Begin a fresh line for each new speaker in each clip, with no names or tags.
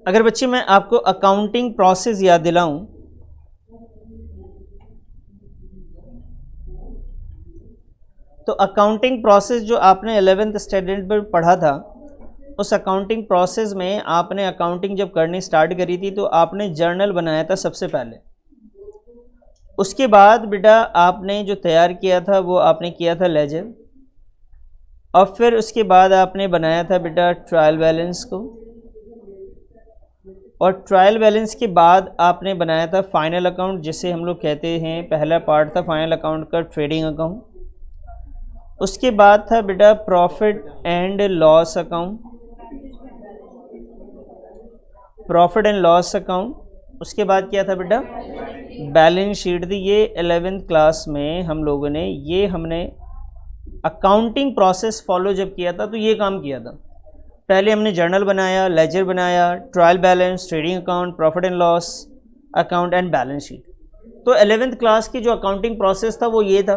अगर बच्चे मैं आपको अकाउंटिंग प्रोसेस याद दिलाऊं, तो अकाउंटिंग प्रोसेस जो आपने 11th स्टैंडर्ड में पढ़ा था, उस अकाउंटिंग प्रोसेस में आपने अकाउंटिंग जब करनी स्टार्ट करी थी तो आपने जर्नल बनाया था सबसे पहले। उसके बाद बेटा आपने जो तैयार किया था वो आपने किया था लेजर, और फिर उसके बाद आपने बनाया था बेटा ट्रायल बैलेंस को, और ट्रायल बैलेंस के बाद आपने बनाया था फाइनल अकाउंट, जिसे हम लोग कहते हैं पहला पार्ट था फाइनल अकाउंट का ट्रेडिंग अकाउंट। उसके बाद था बेटा profit and loss account, profit and loss account. उसके बाद क्या था बेटा बैलेंस शीट थी। ये 11th क्लास में हम लोगों ने हमने अकाउंटिंग प्रोसेस फॉलो जब किया था तो ये काम किया था। पहले हमने जर्नल बनाया, लेजर बनाया, trial balance, trading account, profit and loss account and balance sheet. तो 11th क्लास की जो अकाउंटिंग प्रोसेस था वो ये था।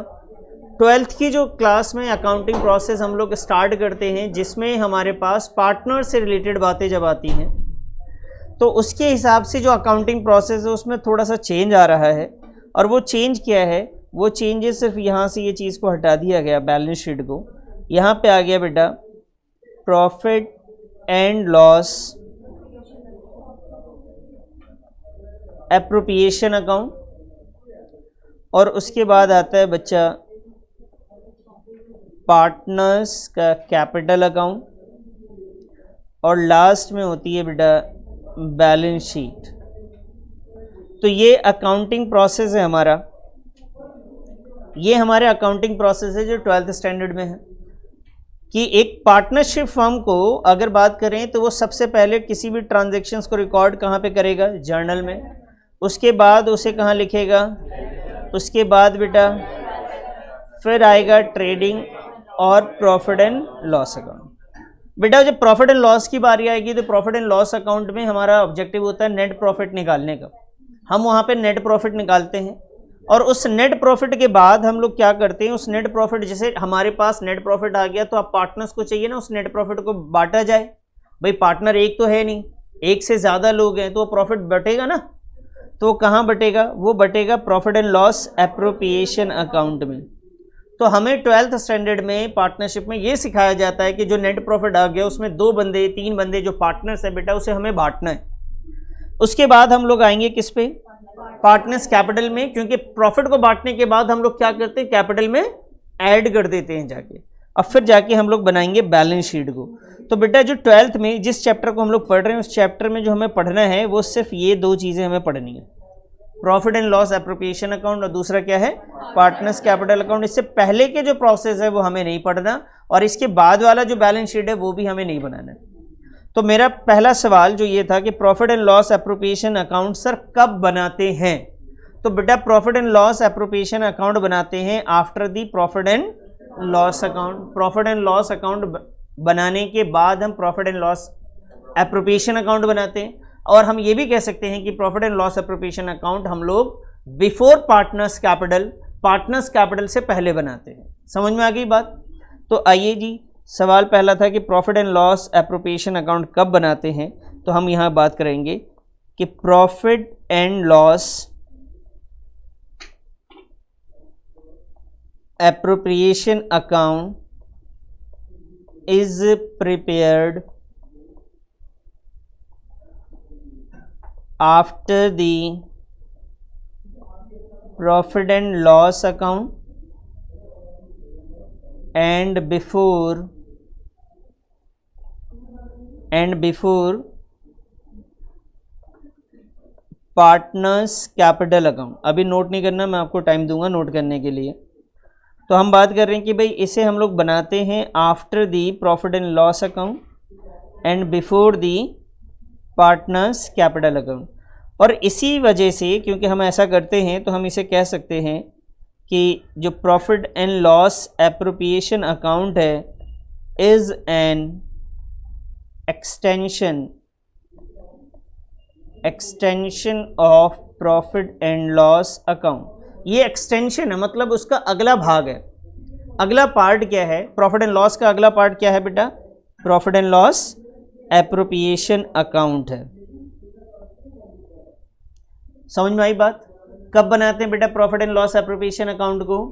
12th की जो क्लास में अकाउंटिंग प्रोसेस हम लोग स्टार्ट करते हैं, जिसमें हमारे पास पार्टनर से रिलेटेड बातें जब आती हैं, तो उसके हिसाब से जो अकाउंटिंग प्रोसेस है उसमें थोड़ा सा चेंज आ रहा है। और वो चेंज क्या है, वो चेंजेस सिर्फ यहाँ से ये चीज़ को हटा दिया गया, बैलेंस शीट को। यहाँ पे आ गया बेटा profit and loss appropriation account, और उसके बाद आता है बच्चा पार्टनर्स का कैपिटल अकाउंट, और लास्ट में होती है बेटा बैलेंस शीट। तो ये अकाउंटिंग प्रोसेस है हमारा, ये हमारे अकाउंटिंग प्रोसेस है जो 12th स्टैंडर्ड में है। कि एक पार्टनरशिप फर्म को अगर बात करें तो वो सबसे पहले किसी भी ट्रांजैक्शंस को रिकॉर्ड कहाँ पे करेगा, जर्नल में। उसके बाद उसे कहाँ लिखेगा, उसके बाद बेटा फिर आएगा ट्रेडिंग और प्रॉफिट एंड लॉस अकाउंट। बेटा जब प्रॉफिट एंड लॉस की बारी आएगी तो प्रॉफिट एंड लॉस अकाउंट में हमारा ऑब्जेक्टिव होता है नेट प्रॉफिट निकालने का। हम वहाँ पे नेट प्रॉफिट निकालते हैं, और उस नेट प्रॉफिट के बाद हम लोग क्या करते हैं, उस नेट प्रॉफिट, जैसे हमारे पास नेट प्रॉफिट आ गया तो अब पार्टनर्स को चाहिए ना उस नेट प्रॉफिट को बांटा जाए। भाई पार्टनर एक तो है नहीं, एक से ज़्यादा लोग हैं, तो वो प्रॉफिट बटेगा ना। तो कहाँ बटेगा, वो बटेगा profit and loss appropriation account में। तो हमें 12th स्टैंडर्ड में पार्टनरशिप में ये सिखाया जाता है कि जो नेट प्रॉफिट आ गया उसमें 2 बंदे 3 बंदे जो पार्टनर्स है बेटा उसे हमें बांटना है। उसके बाद हम लोग आएंगे किस पे, पार्टनर्स कैपिटल में, क्योंकि प्रॉफिट को बांटने के बाद हम लोग क्या करते हैं, कैपिटल में ऐड कर देते हैं जाके, और फिर जाके हम लोग बनाएंगे बैलेंस शीट को। तो बेटा जो 12th में जिस चैप्टर को हम लोग पढ़ रहे हैं उस चैप्टर में जो हमें पढ़ना है वो सिर्फ ये 2 चीज़ें हमें पढ़नी है, profit and loss appropriation account, और दूसरा क्या है पार्टनर्स कैपिटल अकाउंट। इससे पहले के जो प्रोसेस है वो हमें नहीं पढ़ना, और इसके बाद वाला जो बैलेंस शीट है वो भी हमें नहीं बनाना है। तो मेरा पहला सवाल जो ये था कि profit and loss appropriation account sir कब बनाते हैं, तो बेटा profit and loss appropriation account बनाते हैं after the profit and loss account. Profit and loss account बनाने के बाद हम profit and loss appropriation account बनाते हैं। और हम ये भी कह सकते हैं कि profit and loss appropriation account हम लोग बिफोर पार्टनर्स कैपिटल से पहले बनाते हैं। समझ में आ गई बात। तो आइए जी, सवाल पहला था कि profit and loss appropriation account कब बनाते हैं, तो हम यहाँ बात करेंगे कि profit and loss appropriation account is prepared after the profit and loss account and before partners capital account। अभी नोट नहीं करना, मैं आपको टाइम दूंगा नोट करने के लिए। तो हम बात कर रहे हैं कि भाई इसे हम लोग बनाते हैं after the profit and loss account and before the partners capital account. और इसी वजह से क्योंकि हम ऐसा करते हैं तो हम इसे कह सकते हैं कि जो profit and loss appropriation account है is an extension of profit and loss account. ये एक्सटेंशन है, मतलब उसका अगला भाग है। अगला पार्ट क्या है प्रॉफिट एंड लॉस का, अगला पार्ट क्या है बेटा, profit and loss appropriation account है। समझ में आई बात? कब बनाते हैं बेटा profit and loss appropriation account को?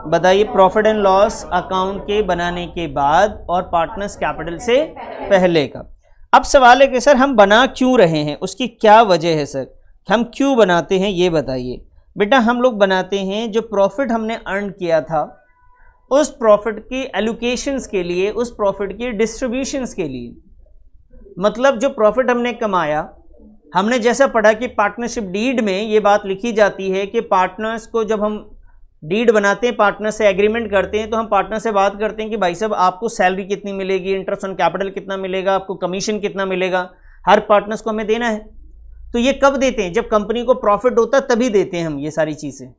बताइए। प्रॉफिट एंड लॉस अकाउंट के बनाने के बाद और पार्टनर्स कैपिटल से पहले का। अब सवाल है कि सर हम बना क्यों रहे हैं, उसकी क्या वजह है सर, हम क्यों बनाते हैं ये बताइए। बेटा हम लोग बनाते हैं जो प्रॉफिट हमने अर्न किया था उस प्रॉफिट की एलोकेशंस के लिए, उस प्रॉफिट की डिस्ट्रीब्यूशंस के लिए। मतलब जो प्रॉफिट हमने कमाया, हमने जैसा पढ़ा कि पार्टनरशिप डीड में ये बात लिखी जाती है कि पार्टनर्स को जब हम डीड बनाते हैं, पार्टनर से एग्रीमेंट करते हैं, तो हम पार्टनर से बात करते हैं कि भाई साहब आपको सैलरी कितनी मिलेगी, इंटरेस्ट ऑन कैपिटल कितना मिलेगा, आपको कमीशन कितना मिलेगा, हर पार्टनर्स को हमें देना है। तो ये कब देते हैं? जब कंपनी को प्रॉफिट होता है तभी देते हैं हम ये सारी चीज़ें।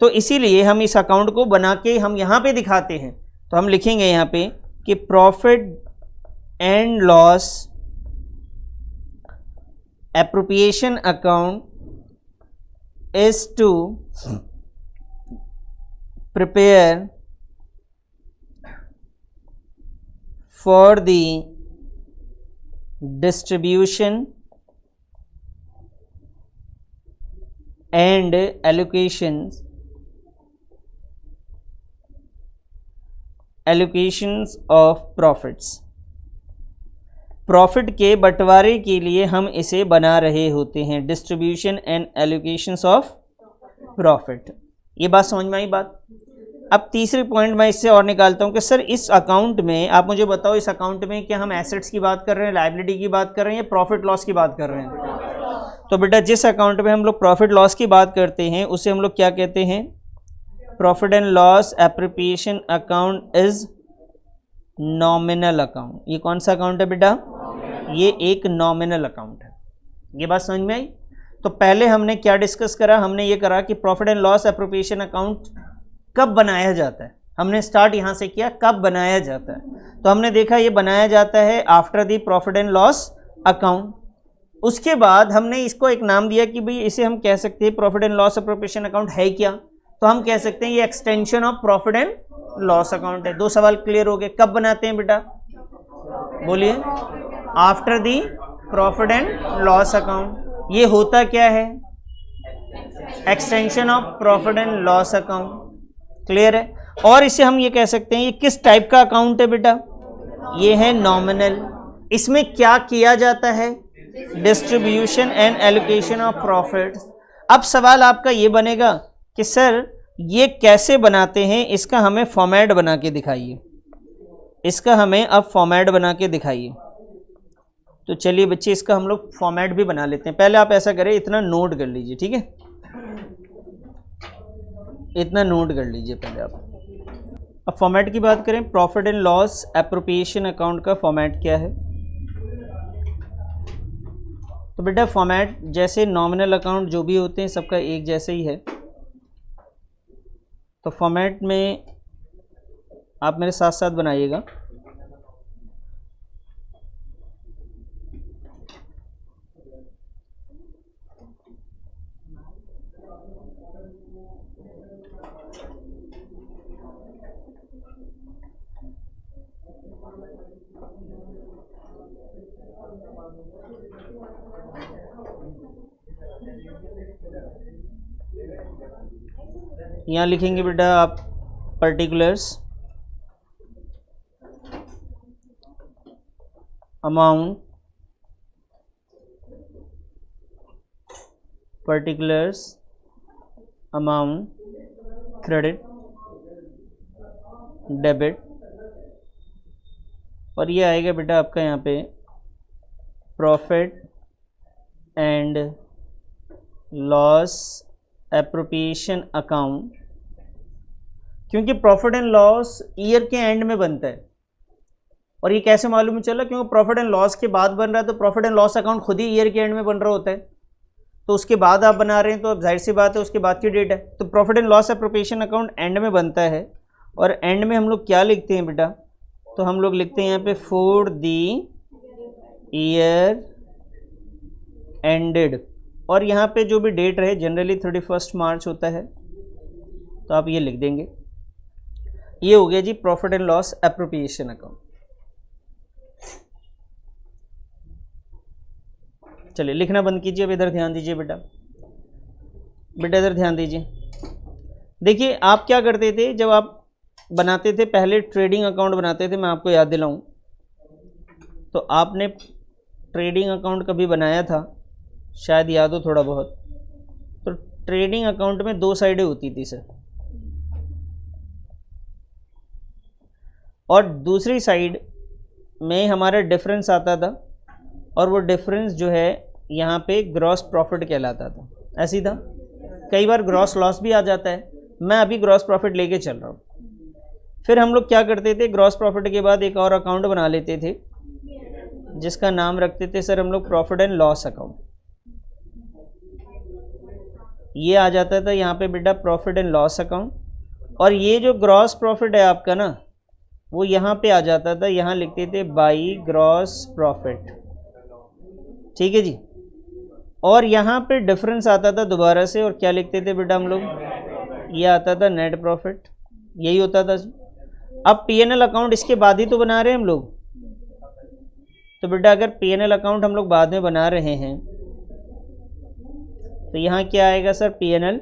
तो इसीलिए हम इस अकाउंट को बना के हम यहाँ पे दिखाते हैं। तो हम लिखेंगे यहाँ पे कि profit and loss appropriation account is to prepare for the distribution and allocations of profits। Profit के बंटवारे के लिए हम इसे बना रहे होते हैं, distribution and allocations of profit. ये बात समझ में आई बात? अब तीसरी पॉइंट मैं इससे और निकालता हूं कि सर इस अकाउंट में आप मुझे बताओ, इस अकाउंट में क्या हम एसेट्स की बात कर रहे हैं, लायबिलिटी की बात कर रहे हैं या प्रॉफिट लॉस की बात कर रहे हैं? तो बेटा जिस अकाउंट में हम लोग प्रॉफिट लॉस की बात करते हैं उसे हम लोग क्या कहते हैं? Profit and loss appropriation account is nominal account. ये कौन सा अकाउंट है बेटा? ये एक नॉमिनल अकाउंट है। ये बात समझ में आई? तो पहले हमने क्या डिस्कस करा? हमने ये करा कि profit and loss appropriation account कब बनाया जाता है। हमने स्टार्ट यहाँ से किया, कब बनाया जाता है। तो हमने देखा ये बनाया जाता है after the profit and loss account. उसके बाद हमने इसको एक नाम दिया कि भाई इसे हम कह सकते हैं profit and loss appropriation account है क्या? तो हम कह सकते हैं ये extension of profit and loss account है। दो सवाल क्लियर हो गए। कब बनाते हैं बेटा? बोलिए। After the profit and loss account. ये होता क्या है? Extension of profit and loss account. Clear है? और इसे हम ये कह सकते हैं ये किस टाइप का अकाउंट है बेटा? ये है नॉमिनल। इसमें क्या किया जाता है? Distribution and allocation of profit. अब सवाल आपका ये बनेगा कि सर ये कैसे बनाते हैं, इसका हमें फॉर्मेट बना के दिखाइए। इसका हमें अब फॉर्मेट बना के दिखाइए। तो चलिए बच्चे इसका हम लोग फॉर्मेट भी बना लेते हैं। पहले आप ऐसा करें, इतना नोट कर लीजिए, ठीक है? इतना नोट कर लीजिए पहले आप। अब फॉर्मेट की बात करें, profit and loss appropriation account का फॉर्मेट क्या है? तो बेटा फॉर्मेट जैसे नॉमिनल अकाउंट जो भी होते हैं सबका एक जैसे ही है। तो फॉर्मेट में आप मेरे साथ साथ बनाइएगा। यहाँ लिखेंगे बेटा आप particulars, amount, particulars, amount, credit, debit, और ये आएगा बेटा आपका यहाँ पे profit and loss appropriation account. क्योंकि प्रॉफिट एंड लॉस ईयर के एंड में बनता है। और ये कैसे मालूम चला? क्योंकि प्रॉफिट एंड लॉस के बाद बन रहा है, तो प्रॉफिट एंड लॉस अकाउंट खुद ही ईयर के एंड में बन रहा होता है। तो उसके बाद आप बना रहे हैं, तो अब जाहिर सी बात है उसके बाद की डेट है। तो profit and loss appropriation account and में बनता है। और एंड में हम लोग क्या लिखते हैं बेटा? तो हम लोग लिखते हैं यहाँ पे फॉर द ईयर एंडेड। और यहाँ पे जो भी डेट रहे, जनरली 31 मार्च होता है, तो आप ये लिख देंगे। ये हो गया जी profit and loss appropriation account. चलिए लिखना बंद कीजिए, अब इधर ध्यान दीजिए बेटा, बेटा इधर ध्यान दीजिए। देखिए आप क्या करते थे जब आप बनाते थे, पहले ट्रेडिंग अकाउंट बनाते थे, मैं आपको याद दिलाऊं तो आपने ट्रेडिंग अकाउंट कभी बनाया था, शायद याद हो थोड़ा बहुत। तो ट्रेडिंग अकाउंट में दो साइडें होती थी सर, और दूसरी साइड में हमारा डिफरेंस आता था, और वो डिफरेंस जो है यहाँ पे ग्रॉस प्रॉफिट कहलाता था। ऐसी था, कई बार ग्रॉस लॉस भी आ जाता है, मैं अभी ग्रॉस प्रॉफिट लेके चल रहा हूँ। फिर हम लोग क्या करते थे, ग्रॉस प्रॉफिट के बाद एक और अकाउंट बना लेते थे जिसका नाम रखते थे सर हम लोग प्रॉफिट एंड लॉस अकाउंट। ये आ जाता था यहाँ पे बेटा प्रॉफिट एंड लॉस अकाउंट, और ये जो ग्रॉस प्रॉफिट है आपका ना, वो यहाँ पे आ जाता था, यहाँ लिखते थे बाई ग्रॉस प्रॉफिट, ठीक है जी। और यहाँ पे डिफरेंस आता था दोबारा से, और क्या लिखते थे बेटा हम लोग, ये आता था नेट प्रॉफिट, यही होता था। अब पीएनएल अकाउंट इसके बाद ही तो बना रहे हैं हम लोग, तो बेटा अगर पीएनएल अकाउंट हम लोग बाद में बना रहे हैं तो यहाँ क्या आएगा सर, पीएनएल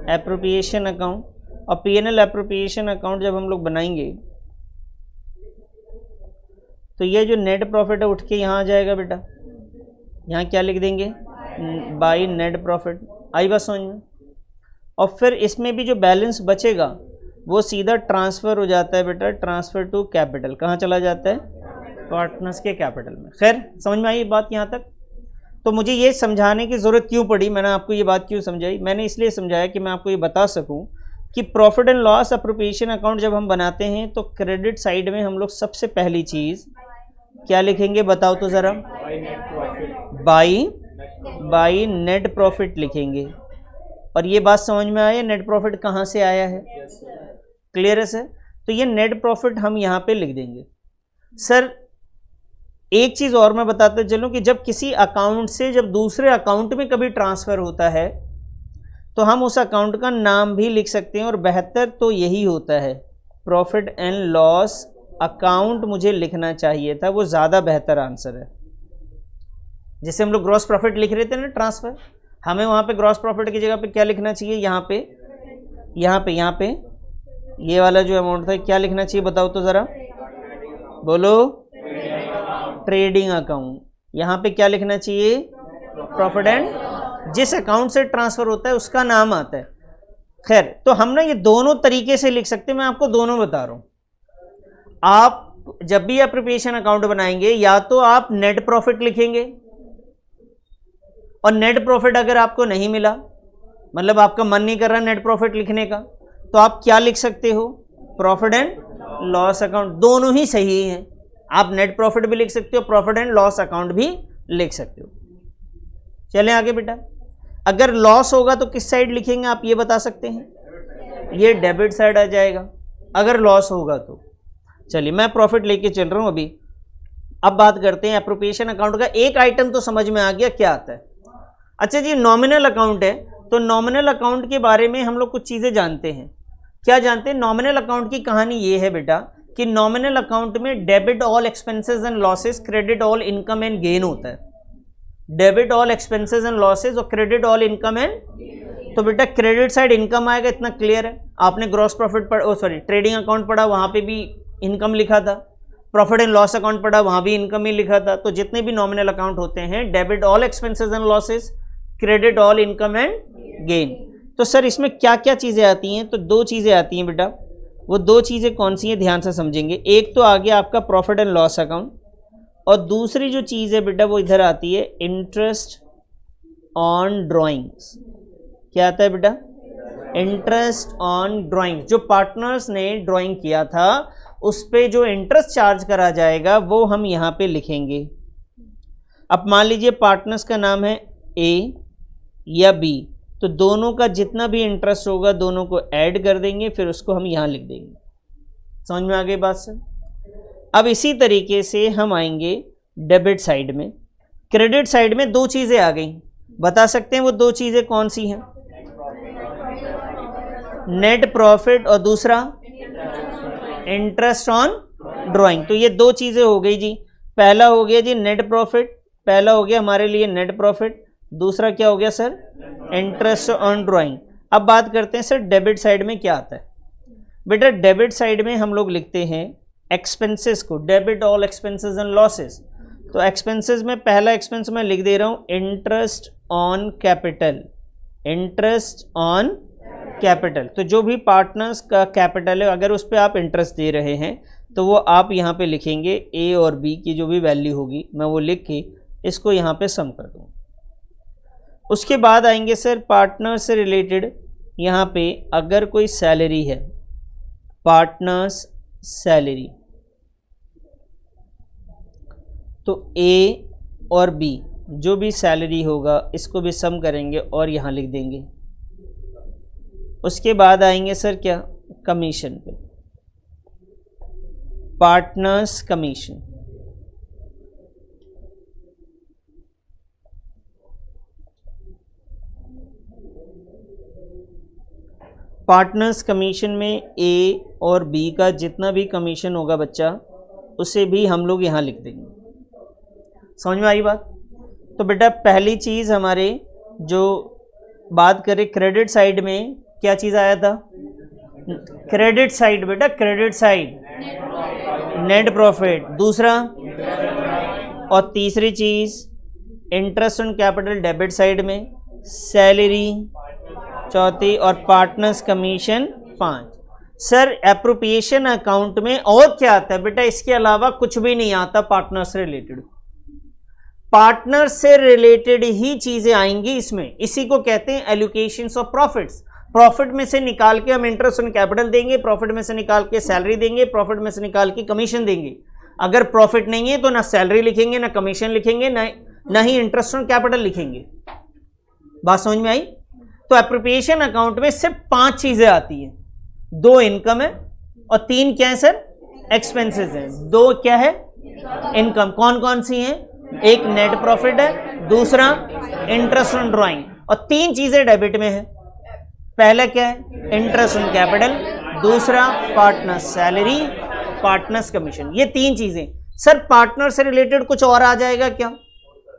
एप्रोप्रिएशन अकाउंट। और पीएनएल एप्रोप्रिएशन अकाउंट जब हम लोग बनाएंगे तो ये जो नेट प्रॉफिट है उठ के यहाँ आ जाएगा बेटा, यहाँ क्या लिख देंगे, बाई नेट प्रॉफिट। आई बात समझ में। और फिर इसमें भी जो बैलेंस बचेगा वो सीधा ट्रांसफ़र हो जाता है बेटा, ट्रांसफ़र टू कैपिटल। कहाँ चला जाता है, पार्टनर्स के कैपिटल में। खैर समझ में आई बात यहाँ तक। तो मुझे ये समझाने की ज़रूरत क्यों पड़ी, मैंने आपको ये बात क्यों समझाई, मैंने इसलिए समझाया कि मैं आपको ये बता सकूँ कि profit and loss appropriation account जब हम बनाते हैं तो क्रेडिट साइड में हम लोग सबसे पहली चीज़ क्या लिखेंगे, बताओ तो ज़रा, बाई नेट प्रॉफिट लिखेंगे। और ये बात समझ में आया, नेट प्रॉफिट कहाँ से आया है, क्लियर है सर। तो ये नेट प्रॉफिट हम यहाँ पे लिख देंगे। सर एक चीज़ और मैं बताते चलूँ कि जब किसी अकाउंट से जब दूसरे अकाउंट में कभी ट्रांसफ़र होता है तो हम उस अकाउंट का नाम भी लिख सकते हैं, और बेहतर तो यही होता है, प्रॉफिट एंड लॉस अकाउंट मुझे लिखना चाहिए था, वो ज़्यादा बेहतर आंसर है। जैसे हम लोग ग्रॉस प्रॉफिट लिख रहे थे ना ट्रांसफ़र, हमें वहाँ पे ग्रॉस प्रॉफिट की जगह पे क्या लिखना चाहिए, यहाँ पे ये वाला जो अमाउंट था क्या लिखना चाहिए, बताओ तो ज़रा, बोलो, ट्रेडिंग अकाउंट। यहाँ पे क्या लिखना चाहिए, प्रॉफिट एंड, जिस अकाउंट से ट्रांसफ़र होता है उसका नाम आता है। खैर तो हम ना ये दोनों तरीके से लिख सकते हैं, मैं आपको दोनों बता रहा हूँ। आप जब भी एप्रोप्रिएशन अकाउंट बनाएंगे या तो आप नेट प्रॉफिट लिखेंगे, और नेट प्रॉफिट अगर आपको नहीं मिला, मतलब आपका मन नहीं कर रहा नेट प्रॉफिट लिखने का, तो आप क्या लिख सकते हो, प्रॉफिट एंड लॉस अकाउंट। दोनों ही सही हैं, आप नेट प्रॉफिट भी लिख सकते हो, प्रॉफिट एंड लॉस अकाउंट भी लिख सकते हो। चलें आगे बेटा। अगर लॉस होगा तो किस साइड लिखेंगे आप ये बता सकते हैं, ये डेबिट साइड आ जाएगा अगर लॉस होगा तो। चलिए मैं प्रॉफिट लेके चल रहा हूँ अभी। अब बात करते हैं एप्रोप्रिएशन अकाउंट का। एक आइटम तो समझ में आ गया क्या आता है। अच्छा जी, नॉमिनल अकाउंट है, तो नॉमिनल अकाउंट के बारे में हम लोग कुछ चीज़ें जानते हैं। क्या जानते हैं, नॉमिनल अकाउंट की कहानी ये है बेटा कि नॉमिनल अकाउंट में debit all expenses and losses, credit all income and gain होता है। Debit all expenses and losses और क्रेडिट ऑल इनकम एंड, तो बेटा क्रेडिट साइड इनकम आएगा, इतना क्लियर है। आपने ग्रॉस प्रॉफिट ट्रेडिंग अकाउंट पढ़ा, वहाँ पे भी इनकम लिखा था। प्रॉफिट एंड लॉस अकाउंट पढ़ा, वहाँ भी इनकम ही लिखा था। तो जितने भी नॉमिनल अकाउंट होते हैं, debit all expenses and losses, credit all income and gain. तो सर इसमें क्या क्या चीज़ें आती हैं, तो दो चीज़ें आती हैं बेटा। वो दो चीज़ें कौन सी हैं, ध्यान से समझेंगे। एक तो आ गया आपका प्रॉफिट एंड लॉस अकाउंट, और दूसरी जो चीज़ है बेटा वो इधर आती है इंटरेस्ट ऑन ड्राइंग्स। क्या आता है बेटा, इंटरेस्ट ऑन ड्राइंग। जो पार्टनर्स ने ड्राइंग किया था उस पे जो इंटरेस्ट चार्ज करा जाएगा वो हम यहाँ पे लिखेंगे। अब मान लीजिए पार्टनर्स का नाम है ए या बी, तो दोनों का जितना भी इंटरेस्ट होगा दोनों को ऐड कर देंगे, फिर उसको हम यहाँ लिख देंगे। समझ में आ गई बात सर। अब इसी तरीके से हम आएंगे डेबिट साइड में। क्रेडिट साइड में दो चीज़ें आ गई, बता सकते हैं वो दो चीज़ें कौन सी हैं, नेट प्रॉफिट और दूसरा इंटरेस्ट ऑन ड्राइंग। तो ये दो चीज़ें हो गई जी। पहला हो गया जी नेट प्रॉफिट, पहला हो गया हमारे लिए नेट प्रॉफिट, दूसरा क्या हो गया सर, इंटरेस्ट ऑन ड्राइंग। अब बात करते हैं सर डेबिट साइड में क्या आता है। बेटा डेबिट साइड में हम लोग लिखते हैं एक्सपेंसेस को, debit all expenses and losses. तो एक्सपेंसेस में पहला एक्सपेंस मैं लिख दे रहा हूँ interest on capital, interest on capital. तो जो भी पार्टनर्स का कैपिटल है अगर उस पर आप इंटरेस्ट दे रहे हैं तो वो आप यहाँ पे लिखेंगे ए और बी की जो भी वैल्यू होगी मैं वो लिख के इसको यहाँ पे सम कर दूँ। उसके बाद आएंगे सर पार्टनर से रिलेटेड, यहाँ पे अगर कोई सैलरी है, पार्टनर्स सैलरी, तो ए और बी जो भी सैलरी होगा इसको भी सम करेंगे और यहाँ लिख देंगे। उसके बाद आएंगे सर क्या, कमीशन पे, पार्टनर्स कमीशन। पार्टनर्स कमीशन में ए और बी का जितना भी कमीशन होगा बच्चा उसे भी हम लोग यहाँ लिख देंगे। समझ में आई बात। तो बेटा पहली चीज़ हमारे जो बात करें क्रेडिट साइड में क्या चीज़ आया था, क्रेडिट साइड बेटा, क्रेडिट साइड नेट प्रॉफिट, दूसरा और तीसरी चीज़ interest on capital debit side में, सैलरी चौथी और partners commission 5। Sir appropriation account में और क्या आता है बेटा, इसके अलावा कुछ भी नहीं आता पार्टनर से रिलेटेड। पार्टनर से रिलेटेड ही चीजें आएंगी इसमें, इसी को कहते हैं एलोकेशंस ऑफ प्रॉफिट्स। प्रॉफिट में से निकाल के हम इंटरेस्ट ऑन कैपिटल देंगे, प्रॉफिट में से निकाल के सैलरी देंगे, प्रॉफिट में से निकाल के कमीशन देंगे। अगर प्रॉफिट नहीं है तो ना सैलरी लिखेंगे, ना कमीशन लिखेंगे, ना ही इंटरेस्ट ऑन कैपिटल लिखेंगे। बात समझ में आई। तो एप्रोप्रिएशन अकाउंट में सिर्फ 5 चीजें आती हैं, 2 इनकम है और 3 क्या है सर, एक्सपेंसेस हैं। 2 क्या है, इनकम, कौन कौन सी हैं, एक नेट प्रॉफिट है, दूसरा इंटरेस्ट ऑन ड्राइंग, और 3 चीजें डेबिट में है। पहला क्या है, इंटरेस्ट ऑन कैपिटल, दूसरा पार्टनर्स सैलरी, पार्टनर्स कमीशन। ये 3 चीजें। सर पार्टनर से रिलेटेड कुछ और आ जाएगा क्या,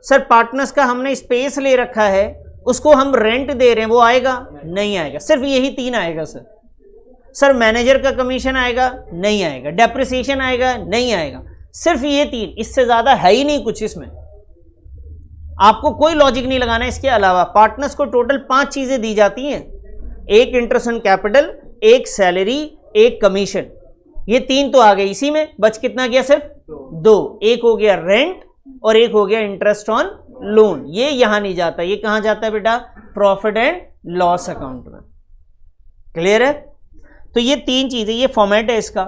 सर पार्टनर्स का हमने स्पेस ले रखा है उसको हम रेंट दे रहे हैं, वो आएगा नहीं आएगा, सिर्फ यही 3 आएगा सर। सर मैनेजर का कमीशन आएगा नहीं आएगा, डेप्रिसिएशन आएगा नहीं आएगा, सिर्फ ये 3, इससे ज्यादा है ही नहीं कुछ इसमें। आपको कोई लॉजिक नहीं लगाना इसके अलावा। पार्टनर्स को टोटल 5 चीजें दी जाती हैं, एक इंटरेस्ट ऑन कैपिटल, एक सैलरी, एक कमीशन। ये 3 तो आ गए, इसी में बच कितना गया, सिर्फ 2। एक हो गया रेंट और एक हो गया इंटरेस्ट ऑन लोन। ये यहां नहीं जाता, ये कहां जाता है बेटा, प्रॉफिट एंड लॉस अकाउंट में। क्लियर है। तो ये 3 चीजें, ये फॉर्मेट है इसका।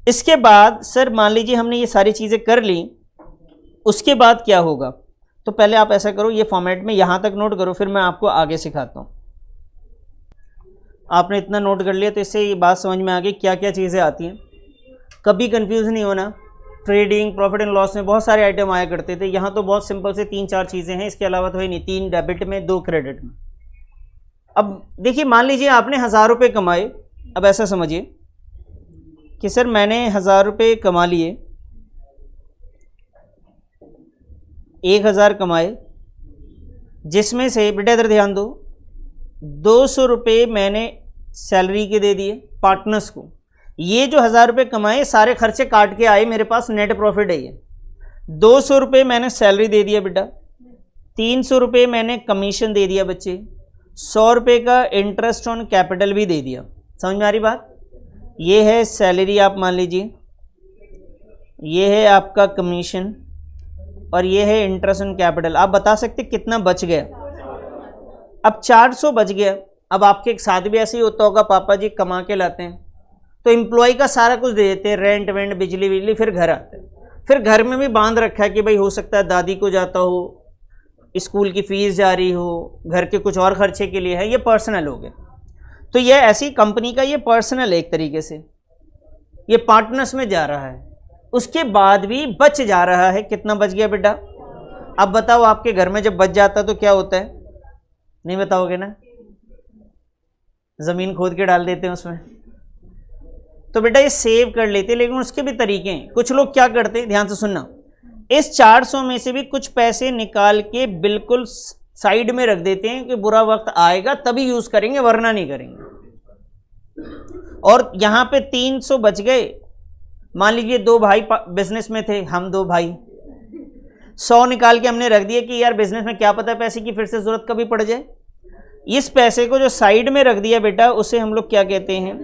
इसके बाद सर मान लीजिए हमने ये सारी चीजें कर ली, उसके बाद क्या होगा। तो पहले आप ऐसा करो, ये फॉर्मेट में यहां तक नोट करो, फिर मैं आपको आगे सिखाता हूं। आपने इतना नोट कर लिया तो इससे ये बात समझ में आ गई क्या क्या चीजें आती हैं। कभी कंफ्यूज नहीं होना। ट्रेडिंग, प्रॉफिट एंड लॉस में बहुत सारे आइटम आया करते थे, यहाँ तो बहुत सिंपल से 3-4 चीज़ें हैं, इसके अलावा तो है नहीं। 3 डेबिट में, 2 क्रेडिट में। अब देखिए मान लीजिए आपने 1000 रुपये कमाए। अब ऐसा समझिए कि सर मैंने 1000 रुपये कमा लिए, 1000 कमाए, जिसमें से बेटा इधर ध्यान दो, 200 रुपये मैंने सैलरी के दे दिए पार्टनर्स को। ये जो 1000 रुपये कमाए सारे खर्चे काट के आए, मेरे पास नेट प्रॉफिट है ये। 200 रुपये मैंने सैलरी दे दिया बेटा, 300 रुपये मैंने कमीशन दे दिया बच्चे, 100 रुपये का इंटरेस्ट ऑन कैपिटल भी दे दिया। समझ में आ रही बात। ये है सैलरी आप मान लीजिए, ये है आपका कमीशन और ये है इंटरेस्ट ऑन कैपिटल। आप बता सकते कितना बच गया। अब 400 बच गया। अब आपके साथ भी ऐसे ही होता होगा, पापा जी कमा के लाते हैं तो एम्प्लॉय का सारा कुछ दे देते हैं, रेंट वेंट, बिजली बिजली, फिर घर आते हैं। फिर घर में भी बांध रखा है कि भाई हो सकता है दादी को जाता हो, स्कूल की फीस जा रही हो, घर के कुछ और खर्चे के लिए है, ये पर्सनल हो गए। तो ये ऐसी कंपनी का ये पर्सनल एक तरीके से ये पार्टनर्स में जा रहा है। उसके बाद भी बच जा रहा है। कितना बच गया बेटा। अब बताओ आपके घर में जब बच जाता तो क्या होता है, नहीं बताओगे ना, जमीन खोद के डाल देते हैं उसमें। तो बेटा ये सेव कर लेते, लेकिन उसके भी तरीके हैं। कुछ लोग क्या करते हैं, ध्यान से सुनना, इस 400 में से भी कुछ पैसे निकाल के बिल्कुल साइड में रख देते हैं कि बुरा वक्त आएगा तभी यूज करेंगे वरना नहीं करेंगे। और यहां पे 300 बच गए। मान लीजिए 2 भाई बिजनेस में थे, हम 2 भाई 100 निकाल के हमने रख दिया कि यार बिजनेस में क्या पता पैसे की फिर से जरूरत कभी पड़ जाए। इस पैसे को जो साइड में रख दिया बेटा उसे हम लोग क्या कहते हैं,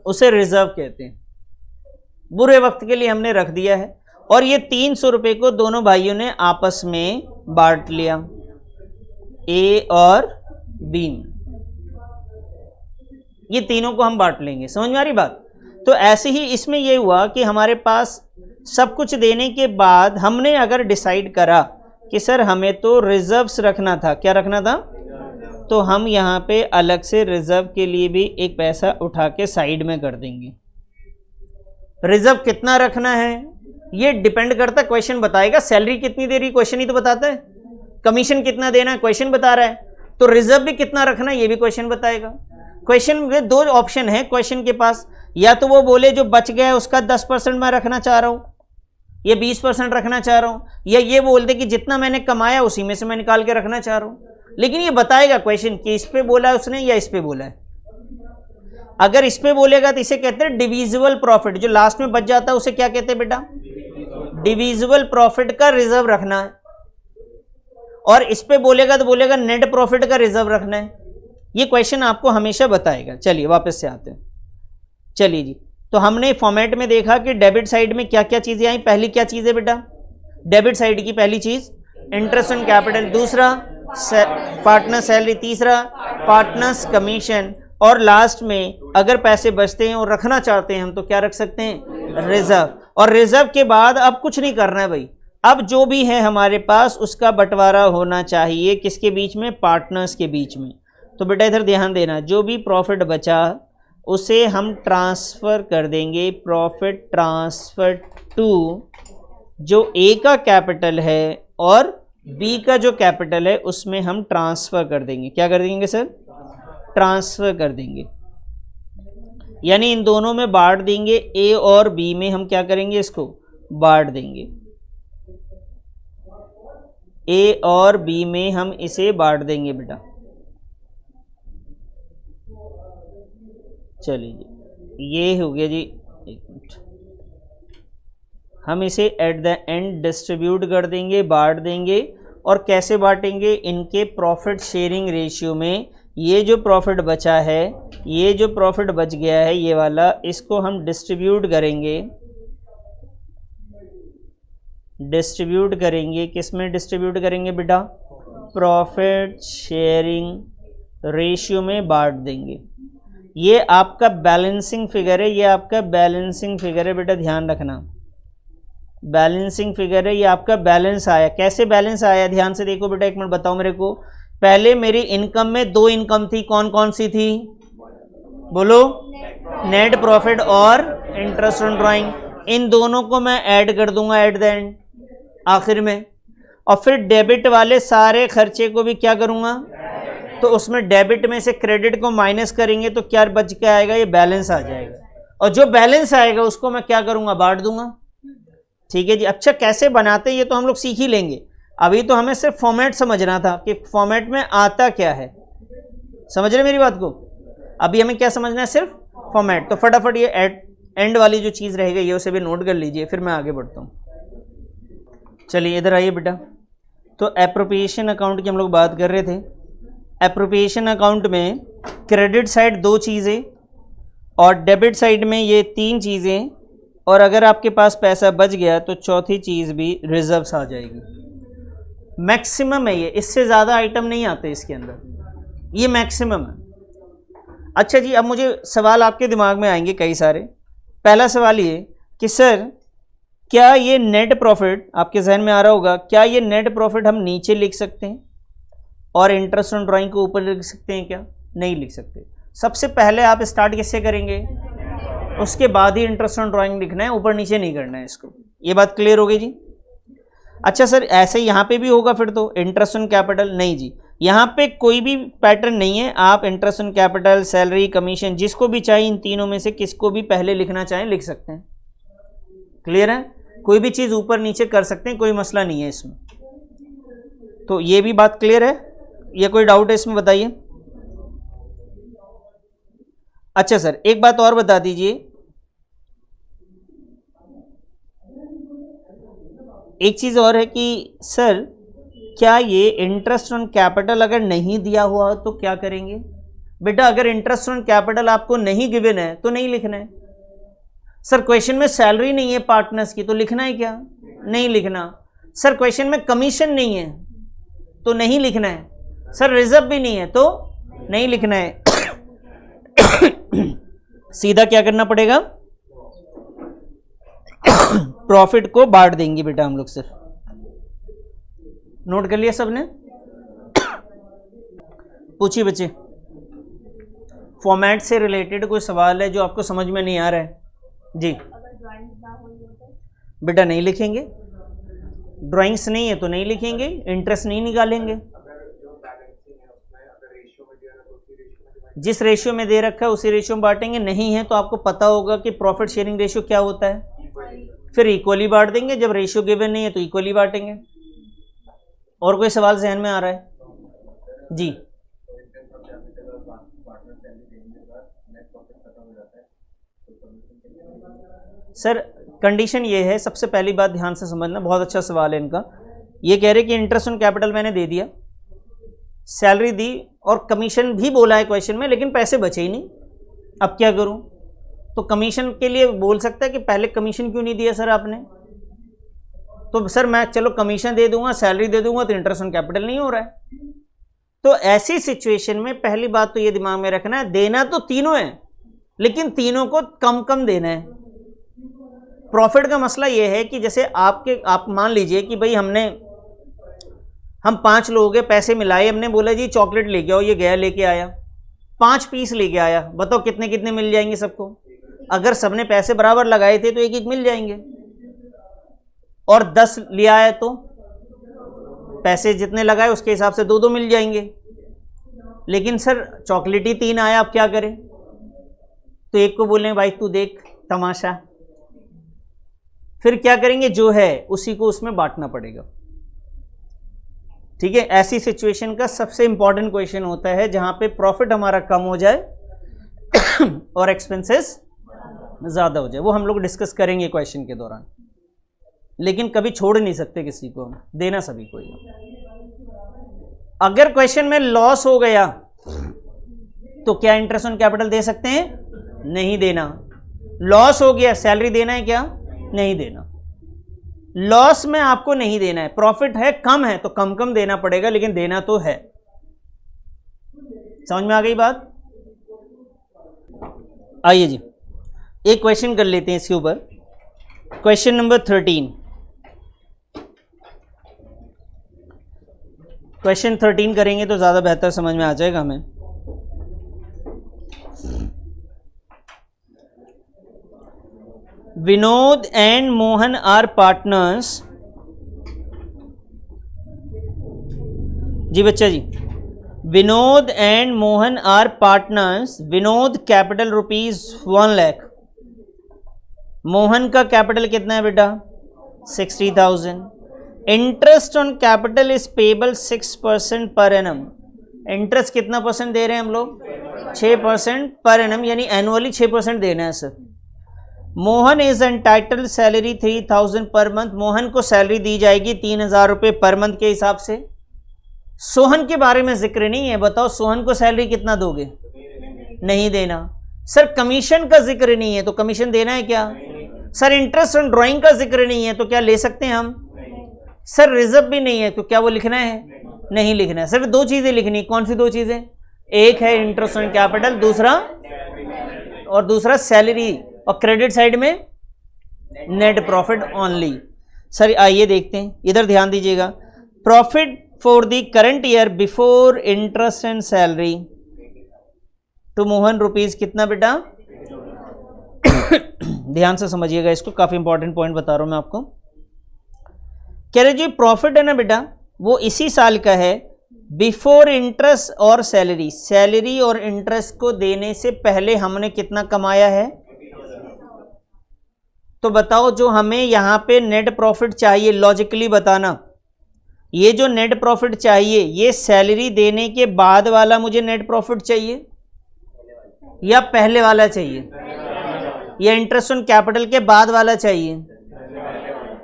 उसे रिजर्व कहते हैं। बुरे वक्त के लिए हमने रख दिया है। और ये 300 रुपए को दोनों भाइयों ने आपस में बांट लिया, ए और बी में। ये तीनों को हम बांट लेंगे, समझ में आ रही बात। तो ऐसे ही इसमें यह हुआ कि हमारे पास सब कुछ देने के बाद हमने अगर डिसाइड करा कि सर हमें तो रिजर्व्स रखना था, क्या रखना था, तो हम यहाँ पे अलग से रिजर्व के लिए भी एक पैसा उठा के साइड में कर देंगे। रिजर्व कितना रखना है ये डिपेंड करता है, क्वेश्चन बताएगा। सैलरी कितनी दे रही, क्वेश्चन ही तो बताता है। कमीशन कितना देना है, क्वेश्चन बता रहा है। तो रिजर्व भी कितना रखना है ये भी क्वेश्चन बताएगा। क्वेश्चन में 2 ऑप्शन है क्वेश्चन के पास, या तो वो बोले जो बच गया उसका 10% मैं रखना चाह रहा हूं, ये 20% रखना चाह रहा हूं, या ये बोल दे कि जितना मैंने कमाया उसी में से मैं निकाल के रखना चाह रहा हूं। लेकिन ये बताएगा क्वेश्चन कि इस पे बोला है उसने या इस पे बोला है। अगर इस पे बोलेगा तो इसे कहते हैं डिविजिबल प्रॉफिट, जो लास्ट में बच जाता है उसे क्या कहते हैं बेटा, डिविजिबल प्रॉफिट का रिजर्व रखना है। और इस पे बोलेगा तो बोलेगा नेट प्रॉफिट का रिजर्व रखना है। ये क्वेश्चन आपको हमेशा बताएगा। चलिए वापस से आते हैं। चलिए जी, तो हमने फॉर्मेट में देखा कि डेबिट साइड में क्या क्या चीजें आई। पहली क्या चीज है बेटा, डेबिट साइड की पहली चीज इंटरेस्ट ऑन कैपिटल, दूसरा पार्टनर सैलरी, तीसरा पार्टनर्स कमीशन, और लास्ट में अगर पैसे बचते हैं और रखना चाहते हैं हम तो क्या रख सकते हैं, रिजर्व। और रिजर्व के बाद अब कुछ नहीं करना है भाई, अब जो भी है हमारे पास उसका बंटवारा होना चाहिए किसके बीच में, पार्टनर्स के बीच में। तो बेटा इधर ध्यान देना, जो भी प्रॉफिट बचा उसे हम ट्रांसफर कर देंगे, प्रॉफिट ट्रांसफर टू जो ए का कैपिटल है और बी का जो कैपिटल है उसमें हम ट्रांसफर कर देंगे। क्या कर देंगे सर, ट्रांसफर कर देंगे, यानी इन दोनों में बांट देंगे। ए और बी में हम क्या करेंगे, इसको बांट देंगे। ए और बी में हम इसे बांट देंगे बेटा। चलिए जी, ये हो गया जी। एक मिनट, हम इसे एट द एंड डिस्ट्रीब्यूट कर देंगे, बांट देंगे। और कैसे बांटेंगे, इनके प्रॉफिट शेयरिंग रेशियो में। ये जो प्रॉफिट बचा है, ये जो प्रॉफिट बच गया है ये वाला, इसको हम डिस्ट्रीब्यूट करेंगे। डिस्ट्रीब्यूट करेंगे किस में डिस्ट्रीब्यूट करेंगे बेटा, प्रॉफिट शेयरिंग रेशियो में बांट देंगे। ये आपका बैलेंसिंग फिगर है, ये आपका बैलेंसिंग फिगर है बेटा, ध्यान रखना। बैलेंसिंग फिगर है, ये आपका बैलेंस आया। कैसे बैलेंस आया, ध्यान से देखो बेटा, एक मिनट बताओ मेरे को। पहले मेरी इनकम में 2 इनकम थी, कौन कौन सी थी बोलो, नेट प्रॉफिट और इंटरेस्ट ऑन ड्राइंग। इन दोनों को मैं ऐड कर दूंगा एट द एंड, आखिर में। और फिर डेबिट वाले सारे खर्चे को भी क्या करूंगा, तो उसमें डेबिट में से क्रेडिट को माइनस करेंगे तो क्या बच के आएगा, ये बैलेंस आ जाएगा। और जो बैलेंस आएगा उसको मैं क्या करूंगा, बांट दूंगा। ठीक है जी। अच्छा कैसे बनाते हैं ये तो हम लोग सीख ही लेंगे, अभी तो हमें सिर्फ फॉर्मेट समझना था कि फॉर्मेट में आता क्या है। समझ रहे मेरी बात को, अभी हमें क्या समझना है, सिर्फ फॉर्मेट। तो फटाफट ये एंड वाली जो चीज़ रहेगी ये उसे भी नोट कर लीजिए, फिर मैं आगे बढ़ता हूँ। चलिए इधर आइए बेटा। तो एप्रोप्रिएशन अकाउंट की हम लोग बात कर रहे थे। एप्रोप्रिएशन अकाउंट में क्रेडिट साइड 2 चीज़ें और डेबिट साइड में ये 3 चीज़ें, और अगर आपके पास पैसा बच गया तो चौथी चीज़ भी रिजर्व्स आ जाएगी। मैक्सिमम है ये, इससे ज़्यादा आइटम नहीं आते इसके अंदर, ये मैक्सिमम है। अच्छा जी, अब मुझे सवाल आपके दिमाग में आएंगे कई सारे। पहला सवाल ये कि सर क्या ये नेट प्रॉफिट, आपके जहन में आ रहा होगा, क्या ये नेट प्रॉफिट हम नीचे लिख सकते हैं और इंटरेस्ट ऑन ड्राइंग को ऊपर लिख सकते हैं क्या? नहीं लिख सकते। सबसे पहले आप स्टार्ट किससे करेंगे, उसके बाद ही इंटरेस्ट ऑन ड्राइंग लिखना है, ऊपर नीचे नहीं करना है इसको। ये बात क्लियर हो गई जी। अच्छा सर ऐसे यहाँ पे भी होगा फिर तो इंटरेस्ट ऑन कैपिटल? नहीं जी, यहाँ पे कोई भी पैटर्न नहीं है। आप interest on capital, salary, commission, जिसको भी चाहिए इन तीनों में से किसको भी पहले लिखना चाहें लिख सकते हैं। क्लियर है? कोई भी चीज ऊपर नीचे कर सकते हैं, कोई मसला नहीं है इसमें। तो ये भी बात क्लियर है, ये कोई डाउट है इसमें बताइए। अच्छा सर एक बात और बता दीजिए, एक चीज और है कि सर क्या ये इंटरेस्ट ऑन कैपिटल अगर नहीं दिया हुआ तो क्या करेंगे? बेटा अगर इंटरेस्ट ऑन कैपिटल आपको नहीं गिवन है तो नहीं लिखना है। सर क्वेश्चन में सैलरी नहीं है पार्टनर्स की तो लिखना है क्या? नहीं लिखना। सर क्वेश्चन में कमीशन नहीं है तो नहीं लिखना है। सर रिजर्व भी नहीं है तो नहीं लिखना है। सीधा क्या करना पड़ेगा? प्रॉफिट को बांट देंगे बेटा हम लोग। सिर्फ नोट कर लिया सबने? पूछिए बच्चे, फॉर्मेट से रिलेटेड कोई सवाल है जो आपको समझ में नहीं आ रहा है? जी बेटा नहीं लिखेंगे, ड्राइंग्स नहीं है तो नहीं लिखेंगे, इंटरेस्ट नहीं निकालेंगे। जिस रेशियो में दे रखा है उसी रेशियो में बांटेंगे। नहीं है तो आपको पता होगा कि प्रॉफिट शेयरिंग रेशियो क्या होता है, फिर इक्वली बांट देंगे। जब रेशियो गिवन नहीं है तो इक्वली बांटेंगे। और कोई सवाल जहन में आ रहा है? जी सर कंडीशन ये है, सबसे पहली बात ध्यान से समझना, बहुत अच्छा सवाल है इनका। ये कह रहे कि इंटरेस्ट ऑन कैपिटल मैंने दे दिया, सैलरी दी और कमीशन भी बोला है क्वेश्चन में, लेकिन पैसे बचे ही नहीं। अब क्या करूं? तो कमीशन के लिए बोल सकता है कि पहले कमीशन क्यों नहीं दिया सर आपने? तो सर मैं चलो कमीशन दे दूंगा, सैलरी दे दूंगा, तो इंटरेस्ट ऑन कैपिटल नहीं हो रहा है। तो ऐसी सिचुएशन में पहली बात तो ये दिमाग में रखना है, देना तो तीनों है लेकिन तीनों को कम कम देना है। प्रॉफिट का मसला ये है कि जैसे आप मान लीजिए कि भाई हम 5 लोगों के पैसे मिलाए, हमने बोला जी चॉकलेट लेके आओ, ये गया लेके आया, 5 पीस लेके आया, बताओ कितने कितने मिल जाएंगे सबको? अगर सबने पैसे बराबर लगाए थे तो एक एक मिल जाएंगे, और 10 लिया है तो पैसे जितने लगाए उसके हिसाब से 2-2 मिल जाएंगे। लेकिन सर चॉकलेट ही 3 आया, अब क्या करें? तो एक को बोलें भाई तू देख तमाशा, फिर क्या करेंगे? जो है उसी को उसमें बांटना पड़ेगा। ठीक है, ऐसी सिचुएशन का सबसे इंपॉर्टेंट क्वेश्चन होता है जहां पे प्रॉफिट हमारा कम हो जाए और एक्सपेंसेस ज्यादा हो जाए। वो हम लोग डिस्कस करेंगे क्वेश्चन के दौरान, लेकिन कभी छोड़ नहीं सकते किसी को, देना सभी को। अगर क्वेश्चन में लॉस हो गया तो क्या इंटरेस्ट ऑन कैपिटल दे सकते हैं? नहीं देना। लॉस हो गया, सैलरी देना है क्या? नहीं देना। लॉस में आपको नहीं देना है, प्रॉफिट है कम है तो कम कम देना पड़ेगा, लेकिन देना तो है। समझ में आ गई बात? आइए जी एक क्वेश्चन कर लेते हैं इसके ऊपर। Question number 13। क्वेश्चन 13 करेंगे तो ज्यादा बेहतर समझ में आ जाएगा हमें। Vinod and Mohan are partners. जी बच्चा जी, Vinod and Mohan are partners. Vinod capital ₹1 lakh, Mohan का कैपिटल कितना है बेटा? 60,000। Interest on capital is payable 6% per annum. इंटरेस्ट कितना परसेंट दे रहे हैं हम लोग? 6% पर एनम, यानी एनुअली 6% देना है sir. Mohan is entitled salary 3,000 per month. Mohan को सैलरी दी जाएगी 3,000 रुपये पर मंथ के हिसाब से। सोहन के बारे में जिक्र नहीं है, बताओ सोहन को सैलरी कितना दोगे? नहीं देना। सर कमीशन का जिक्र नहीं है तो कमीशन देना है क्या? सर इंटरेस्ट ऑन ड्राइंग का जिक्र नहीं है तो क्या ले सकते हैं हम? सर रिजर्व भी नहीं है तो क्या वो लिखना है? नहीं लिखना है। सर 2 चीजें लिखनी, कौन सी 2 चीजें? एक है इंटरेस्ट ऑन कैपिटल, दूसरा सैलरी, और क्रेडिट साइड में नेट प्रॉफिट ओनली। सर आइए देखते हैं, इधर ध्यान दीजिएगा। Profit for the current year before interest and salary to Mohan rupees कितना बेटा? ध्यान से समझिएगा इसको, काफी इंपॉर्टेंट पॉइंट बता रहा हूं मैं आपको। कह रहे जी प्रॉफिट है ना बेटा, वो इसी साल का है बिफोर इंटरेस्ट और सैलरी। सैलरी और इंटरेस्ट को देने से पहले हमने कितना कमाया है? तो बताओ जो हमें यहाँ पे नेट प्रॉफिट चाहिए, लॉजिकली बताना, ये जो नेट प्रॉफिट चाहिए ये सैलरी देने के बाद वाला मुझे नेट प्रॉफिट चाहिए या पहले वाला चाहिए, या इंटरेस्ट ऑन कैपिटल के बाद वाला चाहिए?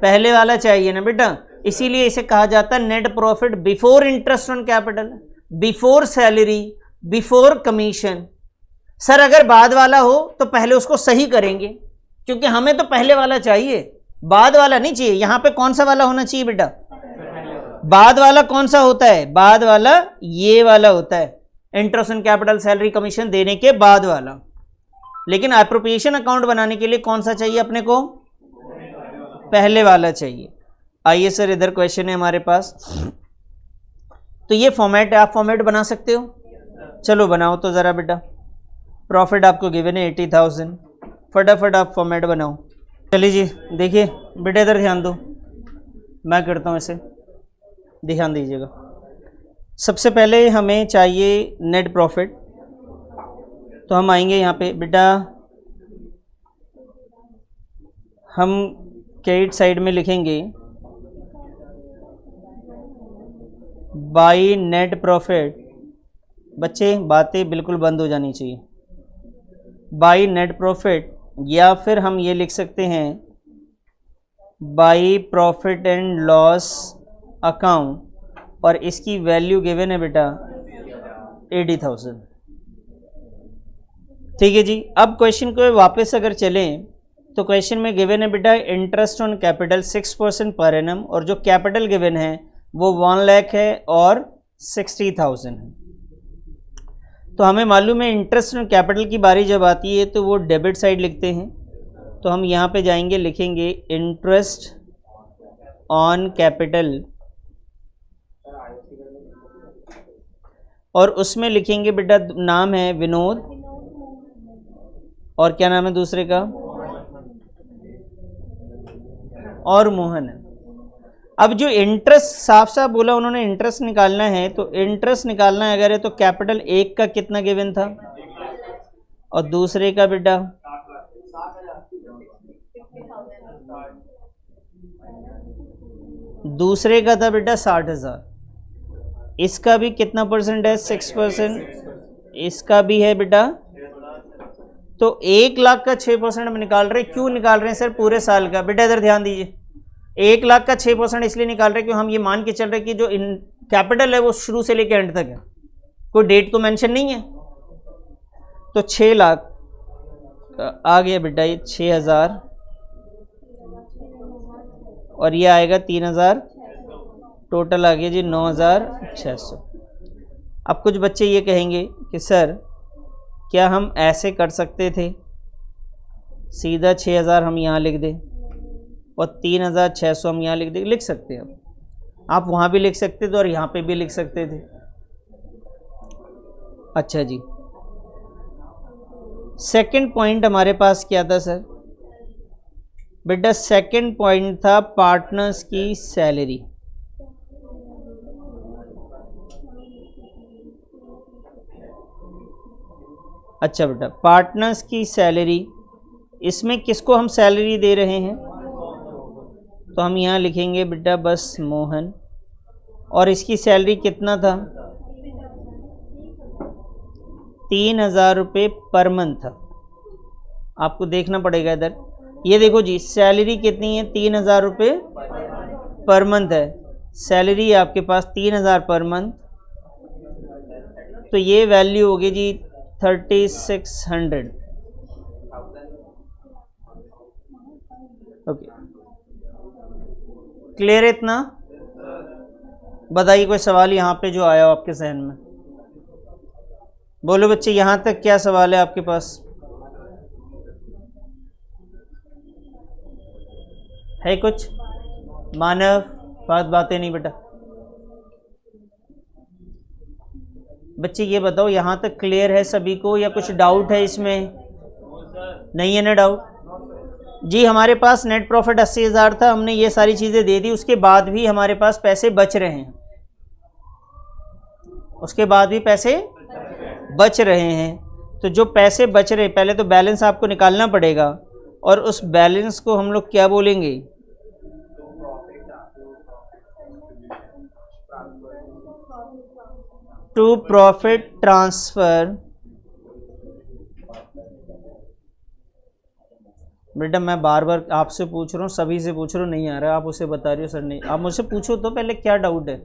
पहले वाला चाहिए ना बेटा, इसीलिए इसे कहा जाता है net profit before interest on capital, before salary, before commission. Sir अगर बाद वाला हो तो पहले उसको सही करेंगे, क्योंकि हमें तो पहले वाला चाहिए, बाद वाला नहीं चाहिए। यहां पे कौन सा वाला होना चाहिए बेटा? बाद वाला कौन सा होता है? बाद वाला ये वाला होता है, interest on capital, salary, commission देने के बाद वाला। लेकिन एप्रोप्रिएशन अकाउंट बनाने के लिए कौन सा चाहिए अपने को? पहले वाला चाहिए। आइए सर इधर क्वेश्चन है हमारे पास, तो ये फॉर्मेट है, आप फॉर्मेट बना सकते हो? चलो बनाओ तो ज़रा बेटा। प्रॉफिट आपको गिवन है 80,000, फटाफट आप फॉर्मेट बनाओ। चलिए जी देखिए बेटा, इधर ध्यान दो, मैं करता हूँ इसे, ध्यान दीजिएगा। सबसे पहले हमें चाहिए नेट प्रॉफिट, तो हम आएंगे यहाँ पे बेटा, हम क्रेडिट साइड में लिखेंगे बाई नेट प्रॉफिट। बच्चे बातें बिल्कुल बंद हो जानी चाहिए। बाई नेट प्रॉफिट, या फिर हम ये लिख सकते हैं by profit and loss account, और इसकी वैल्यू गिवन है बेटा 80,000। ठीक है जी। अब क्वेश्चन को वापस अगर चलें तो क्वेश्चन में गिवन है बेटा interest on capital 6% per annum, और जो कैपिटल गिवन है वो 1 लाख है और 60,000 है। तो हमें मालूम है इंटरेस्ट ऑन कैपिटल की बारी जब आती है तो वो डेबिट साइड लिखते हैं, तो हम यहाँ पे जाएंगे, लिखेंगे इंटरेस्ट ऑन कैपिटल, और उसमें लिखेंगे बेटा, नाम है विनोद, और क्या नाम है दूसरे का? और मोहन है। अब जो इंटरेस्ट साफ साफ बोला उन्होंने, इंटरेस्ट निकालना है, तो इंटरेस्ट निकालना है अगर है तो कैपिटल एक का कितना गिवन था और दूसरे का बेटा दूसरे का था बेटा 60,000। इसका भी कितना परसेंट है? 6%। इसका भी है बेटा, तो 1 लाख का 6% हम निकाल रहे हैं। क्यों निकाल रहे हैं सर? पूरे साल का। बेटा इधर ध्यान दीजिए, 1 लाख का 6% इसलिए निकाल रहे हैं क्यों हम ये मान के चल रहे हैं कि जो कैपिटल है वो शुरू से लेकर एंड तक है, कोई डेट तो मेंशन नहीं है। तो 6 लाख आ गया बेटा, ये 6,000, और ये आएगा 3,000, टोटल आ गया जी 9,600। अब कुछ बच्चे ये कहेंगे कि सर क्या हम ऐसे कर सकते थे, सीधा 6,000 हम यहाँ लिख दें और 3,600 हम यहाँ लिख दें? लिख सकते हैं आप वहाँ भी लिख सकते थे और यहाँ पे भी लिख सकते थे। अच्छा जी, सेकंड पॉइंट हमारे पास क्या था सर? बेटा सेकंड पॉइंट था पार्टनर्स की सैलरी। अच्छा बेटा, पार्टनर्स की सैलरी, इसमें किसको हम सैलरी दे रहे हैं? तो हम यहाँ लिखेंगे बेटा बस मोहन, और इसकी सैलरी कितना था? 3,000 रुपये पर मंथ था। आपको देखना पड़ेगा इधर, ये देखो जी सैलरी कितनी है? 3,000 रुपये पर मंथ है। सैलरी आपके पास 3,000 पर मंथ, तो ये वैल्यू होगी जी 3,600। ओके, क्लियर है इतना? बताइए कोई सवाल यहाँ पे जो आया हो आपके जहन में? बोलो बच्चे, यहाँ तक क्या सवाल है आपके पास? है कुछ? मानव, बातें नहीं बेटा। बच्चे ये बताओ यहाँ तक क्लियर है सभी को या कुछ डाउट है इसमें? नहीं है ना डाउट? जी हमारे पास नेट प्रॉफिट 80,000 था, हमने ये सारी चीज़ें दे दी, उसके बाद भी हमारे पास पैसे बच रहे हैं, उसके बाद भी पैसे बच रहे हैं। तो जो पैसे बच रहे, पहले तो बैलेंस आपको निकालना पड़ेगा, और उस बैलेंस को हम लोग क्या बोलेंगे? To profit transfer. बेटा मैं बार बार आपसे पूछ रहा हूँ, सभी से पूछ रहा हूँ, नहीं आ रहा, आप उसे बता रही हो सर नहीं। आप मुझसे पूछो तो पहले क्या डाउट है।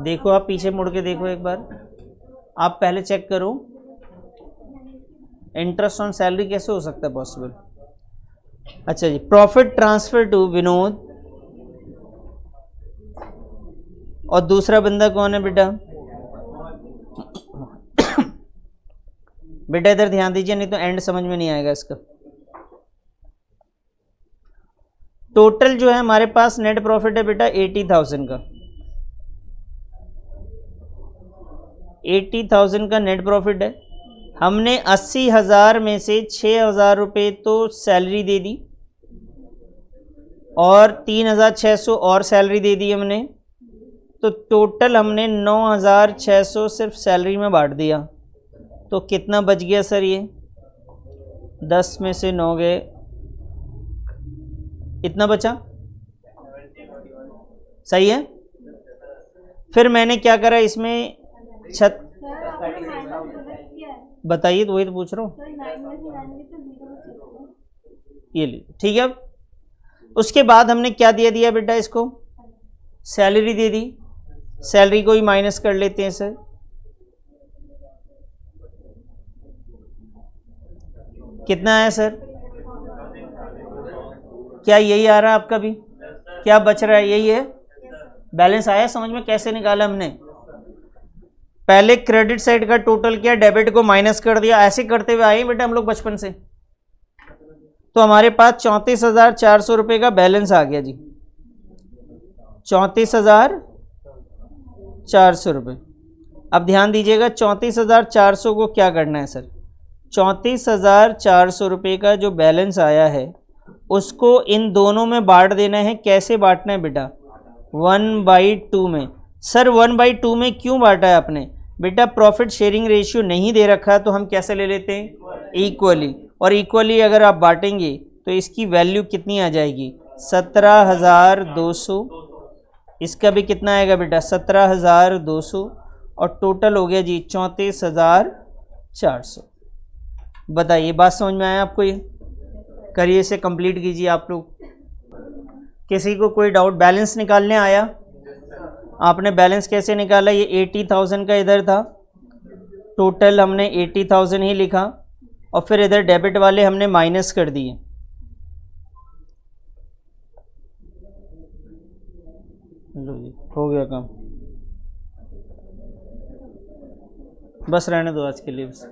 देखो आप पीछे मुड़ के देखो एक बार, आप पहले चेक करो इंटरेस्ट ऑन सैलरी कैसे हो सकता है पॉसिबल। अच्छा जी, प्रॉफिट ट्रांसफर टू विनोद, और दूसरा बंदा कौन है बेटा? बेटा इधर ध्यान दीजिए, नहीं तो एंड समझ में नहीं आएगा इसका। टोटल जो है हमारे पास नेट प्रॉफिट है बेटा 80,000 का। 80,000 का नेट प्रॉफिट है। हमने 80,000 में से 6,000 रुपये तो सैलरी दे दी और 3,600 और सैलरी दे दी हमने, तो टोटल हमने 9,600 सिर्फ सैलरी में बांट दिया। तो कितना बच गया सर? ये 10 में से 9 गए, इतना बचा। सही है। फिर मैंने क्या करा इसमें छत, बताइए, तो वही तो पूछ रहा हूँ। ये ली, ठीक है। अब उसके बाद हमने क्या दिया बेटा? इसको सैलरी दे दी। सैलरी को ही माइनस कर लेते हैं सर। कितना आया सर? क्या यही आ रहा है आपका भी? क्या बच रहा है? यही है। बैलेंस आया समझ में कैसे निकाला हमने? पहले क्रेडिट साइड का टोटल किया, डेबिट को माइनस कर दिया, ऐसे करते हुए आए बेटा हम लोग बचपन से। तो हमारे पास 34,400 रुपये का बैलेंस आ गया जी। 34,400 रुपये। अब ध्यान दीजिएगा, 34,400 को क्या करना है सर? 34,400 रुपये का जो बैलेंस आया है उसको इन दोनों में बांट देना है। कैसे बांटना है बेटा? 1/2 में। सर 1/2 में क्यों बांटा है आपने? बेटा प्रॉफिट शेयरिंग रेशियो नहीं दे रखा तो हम कैसे ले लेते हैं? इक्वली। और इक्वली अगर आप बांटेंगे तो इसकी वैल्यू कितनी आ जाएगी? 17,200। इसका भी कितना आएगा बेटा? 17,200। और टोटल हो गया जी 34,400। बताइए बात समझ में आया आपको? ये करिए, इसे कंप्लीट कीजिए आप लोग। किसी को कोई डाउट? बैलेंस निकालने आया? आपने बैलेंस कैसे निकाला? ये 80,000 का इधर था, टोटल हमने 80,000 ही लिखा और फिर इधर डेबिट वाले हमने माइनस कर दिए। लो जी, हो गया काम। बस रहने दो आज के लिए बस।